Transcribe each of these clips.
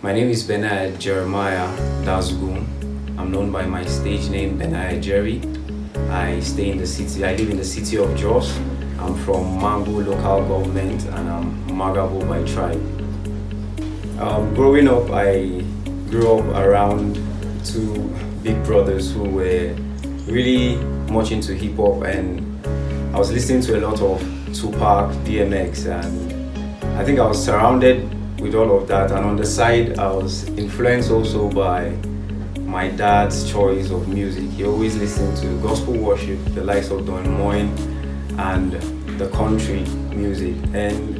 My name is Benaiah Jeremiah Dazugum. I'm known by my stage name Benaiah Jerry. I stay in the city. I live in the city of Jos. I'm from Mango local government and I'm Magabo by tribe. Growing up, I grew up around two big brothers who were really much into hip hop, and I was listening to a lot of Tupac, DMX, and I think I was surrounded with all of that. And on the side, I was influenced also by my dad's choice of music. He always listened to gospel worship, the likes of Don Moen and the country music. And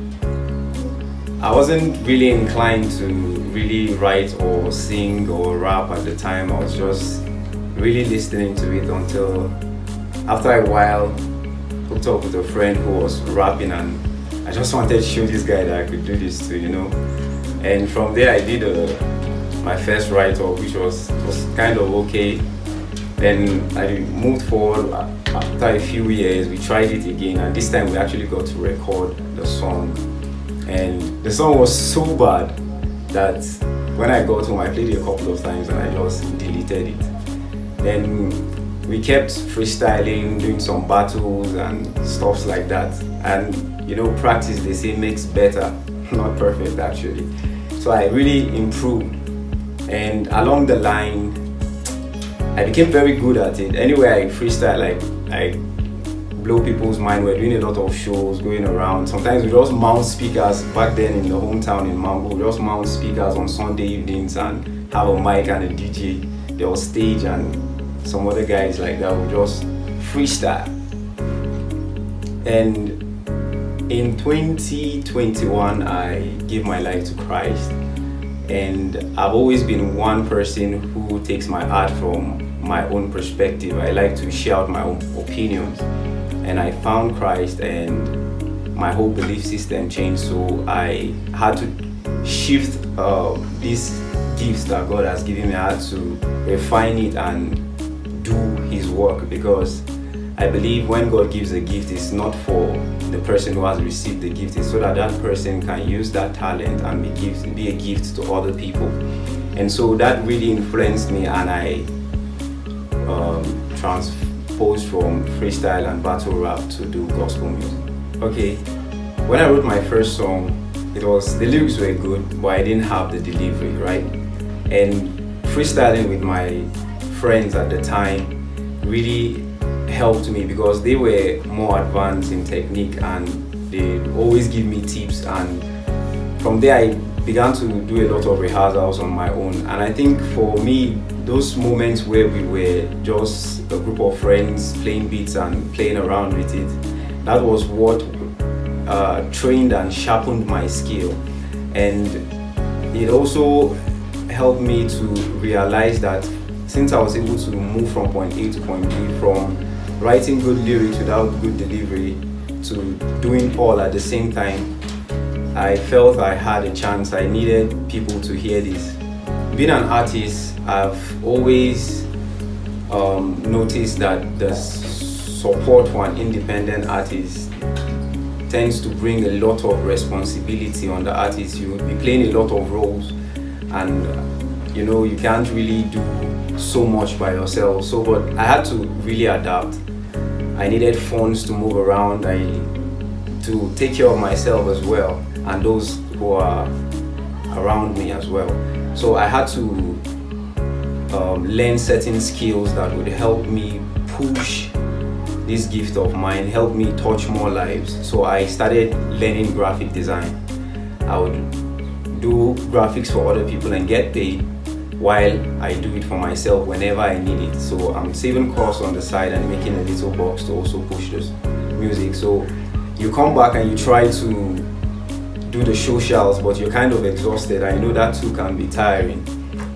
I wasn't really inclined to really write or sing or rap at the time. I was just really listening to it until after a while hooked up with a friend who was rapping, and I just wanted to show this guy that I could do this too, And from there I did my first write-up, which was kind of okay. Then I moved forward. After a few years, we tried it again, and this time we actually got to record the song. And the song was so bad that when I got home, I played it a couple of times and I just deleted it. Then we kept freestyling, doing some battles and stuff like that. And practice, they say, makes better, not perfect actually. So I really improved, and along the line I became very good at it. Anyway, I freestyle, I blow people's mind. We're doing a lot of shows going around. Sometimes we just mount speakers. Back then in the hometown in Mango, we just mount speakers on Sunday evenings and have a mic and a DJ. There was stage and some other guys like that would just freestyle. And in 2021, I gave my life to Christ, and I've always been one person who takes my art from my own perspective. I like to share out my own opinions, and I found Christ and my whole belief system changed. So I had to shift these gifts that God has given me. I had to refine it and do His work, because I believe when God gives a gift, it's not for the person who has received the gift. It's so that that person can use that talent and be a gift to other people. And so that really influenced me, and I transposed from freestyle and battle rap to do gospel music. Okay, when I wrote my first song, the lyrics were good, but I didn't have the delivery, right? And freestyling with my friends at the time really helped me, because they were more advanced in technique and they always give me tips. And from there I began to do a lot of rehearsals on my own. And I think for me, those moments where we were just a group of friends playing beats and playing around with it, that was what trained and sharpened my skill. And it also helped me to realize that since I was able to move from point A to point B, from writing good lyrics without good delivery to doing all at the same time, I felt I had a chance. I needed people to hear this. Being an artist, I've always noticed that the support for an independent artist tends to bring a lot of responsibility on the artist. You will be playing a lot of roles, and you can't really do so much by yourself. But I had to really adapt. I needed funds to move around, to take care of myself as well, and those who are around me as well. So I had to learn certain skills that would help me push this gift of mine, help me touch more lives. So I started learning graphic design. I would do graphics for other people and get paid, while I do it for myself whenever I need it. So I'm saving costs on the side and making a little box to also push this music. So you come back and you try to do the socials, but you're kind of exhausted. I know that too can be tiring.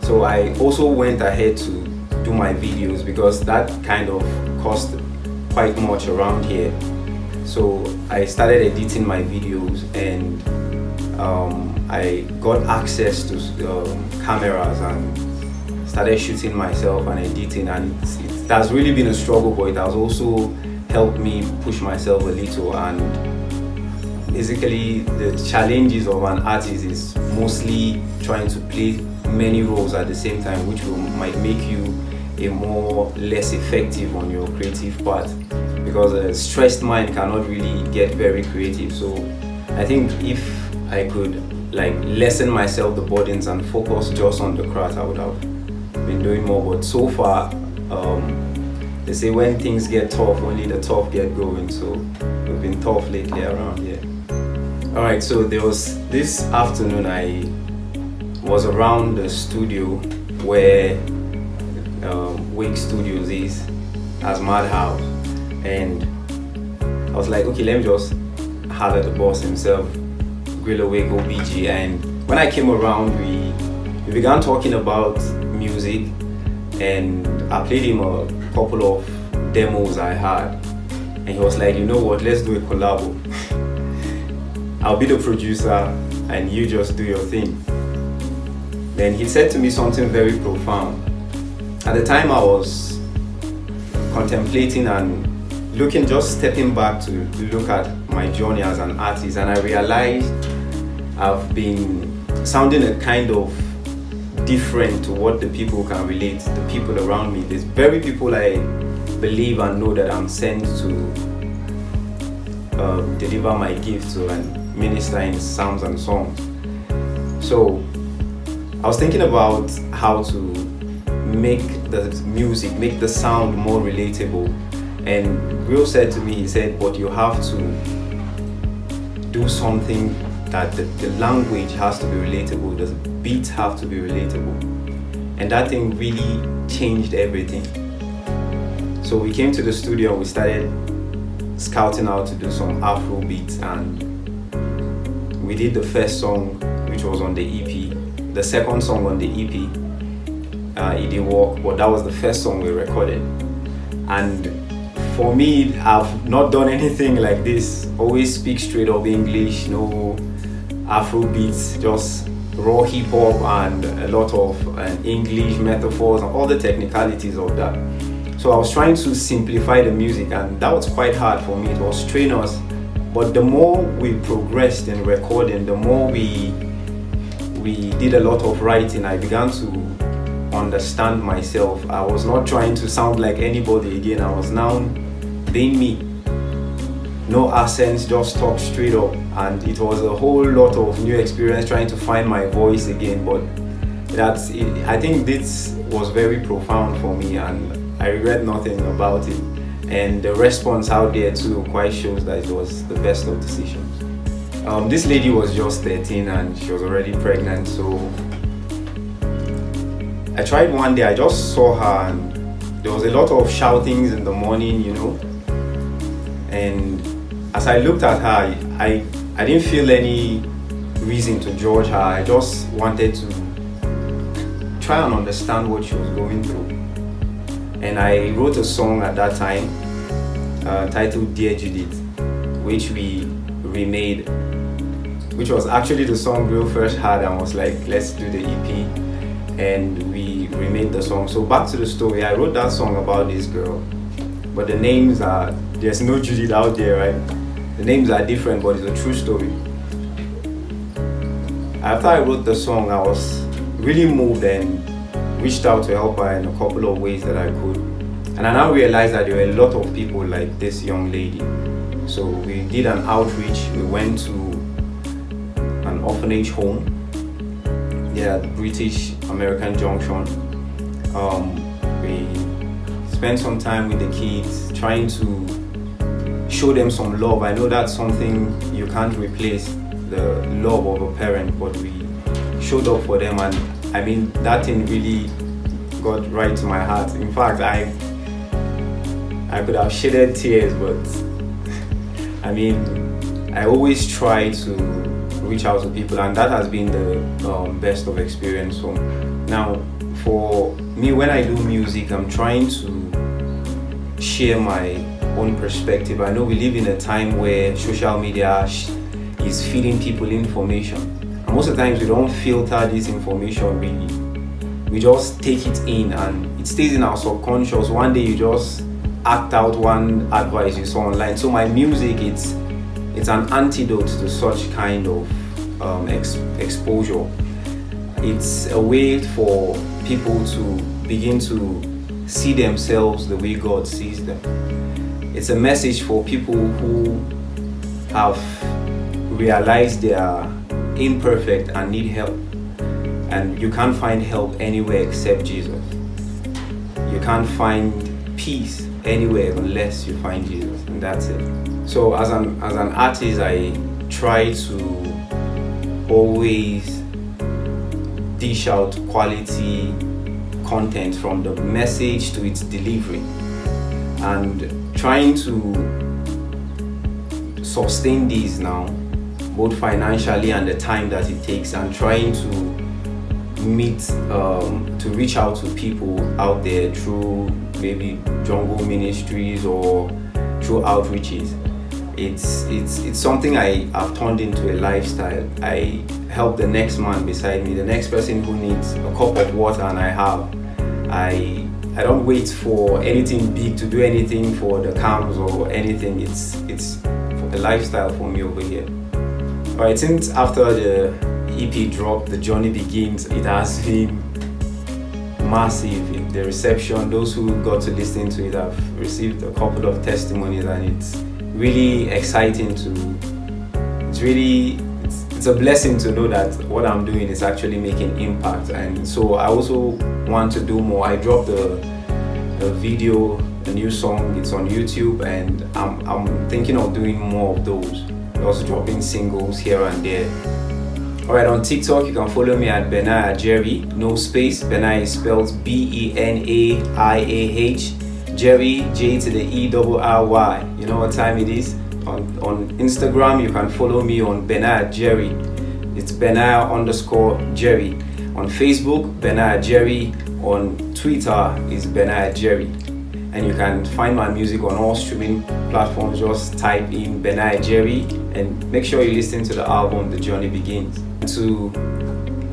So I also went ahead to do my videos, because that kind of cost quite much around here. So I started editing my videos, and I got access to cameras and started shooting myself and editing, and it has really been a struggle, but it has also helped me push myself a little. And basically the challenges of an artist is mostly trying to play many roles at the same time, which might make you a more less effective on your creative part, because a stressed mind cannot really get very creative. So I think if I could like lessen myself the burdens and focus just on the craft, I would have been doing more. But so far, they say when things get tough, only the tough get going. So we've been tough lately around here. All right, so there was this afternoon I was around the studio where Wake Studios is, as Madhouse, and I was like, okay, let me just holler at the boss himself, Grill Awake OBG. And when I came around, we began talking about music, and I played him a couple of demos I had, and he was like, you know what, let's do a collabo. I'll be the producer and you just do your thing. Then he said to me something very profound. At the time I was contemplating and looking, just stepping back to look at my journey as an artist, and I realized I've been sounding a kind of different to what the people can relate, the people around me. There's very people I believe and know that I'm sent to deliver my gift to and minister in psalms and songs. So I was thinking about how to make the music, make the sound more relatable. And Will said to me, he said, but you have to do something that the language has to be relatable, the beats have to be relatable. And that thing really changed everything. So we came to the studio and we started scouting out to do some Afro beats, and we did the first song, which was on the EP. The second song on the EP, It Did Work, but that was the first song we recorded. And for me, I've not done anything like this. Always speak straight up English, no Afro beats, just raw hip hop and a lot of English metaphors and all the technicalities of that. So I was trying to simplify the music, and that was quite hard for me. It was strenuous, but the more we progressed in recording, the more we did a lot of writing. I began to understand myself. I was not trying to sound like anybody again. I was now being me. No accents, just talk straight up. And it was a whole lot of new experience trying to find my voice again. But that's it. I think this was very profound for me, and I regret nothing about it. And the response out there too quite shows that it was the best of decisions. This lady was just 13 and she was already pregnant, so I tried one day. I just saw her and there was a lot of shoutings in the morning, you know, and as I looked at her, I didn't feel any reason to judge her. I just wanted to try and understand what she was going through. And I wrote a song at that time titled Dear Judith, which we remade, which was actually the song Will first had and was like, let's do the EP, and we remade the song. So back to the story, I wrote that song about this girl, but the names are, there's no Judith out there, right? The names are different, but it's a true story. After I wrote the song, I was really moved and reached out to help her in a couple of ways that I could. And I now realized that there were a lot of people like this young lady. So we did an outreach. We went to an orphanage home there at British American Junction. We spent some time with the kids, trying to show them some love. I know that's something you can't replace, the love of a parent, but we showed up for them, and I mean, that thing really got right to my heart. In fact, I could have shedded tears, but I mean, I always try to reach out to people, and that has been the best of experience. So now, for me, when I do music, I'm trying to share my own perspective. I know we live in a time where social media is feeding people information. And most of the times we don't filter this information really. We just take it in and it stays in our subconscious. One day you just act out one advice you saw online. So my music, it's an antidote to such kind of exposure. It's a way for people to begin to see themselves the way God sees them. It's a message for people who have realized they are imperfect and need help. And you can't find help anywhere except Jesus. You can't find peace anywhere unless you find Jesus, and that's it. So as an artist, I try to always dish out quality content from the message to its delivery, and trying to sustain these now, both financially and the time that it takes, and trying to reach out to people out there through maybe jungle ministries or through outreaches. It's something I have turned into a lifestyle. I help the next man beside me, the next person who needs a cup of water, and I have. I don't wait for anything big to do anything for the camps or anything. It's a lifestyle for me over here. Alright, since after the EP drop, The Journey Begins, it has been massive. The reception, those who got to listen to it have received a couple of testimonies, and it's really exciting it's a blessing to know that what I'm doing is actually making impact. And so I also want to do more. I dropped a video, a new song, it's on YouTube, and I'm thinking of doing more of those, also dropping singles here and there. Alright, on TikTok you can follow me at Benaiah Jerry, no space. Benaiah is spelled Benaiah, Jerry, J to the ERRY. You know what time it is? On Instagram you can follow me on Benaiah Jerry. It's Benaiah_Jerry. On Facebook, Benaiah Jerry. On Twitter is Benaiah Jerry. And you can find my music on all streaming platforms. Just type in Benaiah Jerry and make sure you listen to the album The Journey Begins. To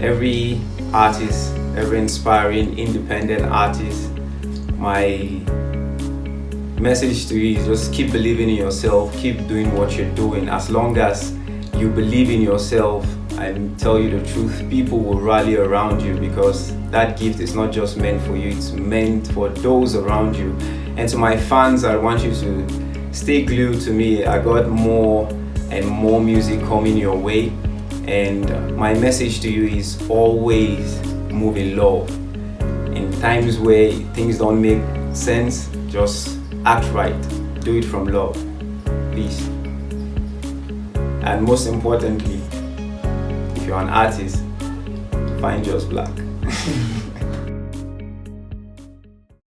every artist, every inspiring independent artist, my message to you is just keep believing in yourself, keep doing what you're doing. As long as you believe in yourself, I tell you the truth, people will rally around you, because that gift is not just meant for you, it's meant for those around you. And to my fans, I want you to stay glued to me. I got more and more music coming your way, and my message to you is always move in love. In times where things don't make sense, just act right, do it from love. Peace. And most importantly, if you're an artist, find just black.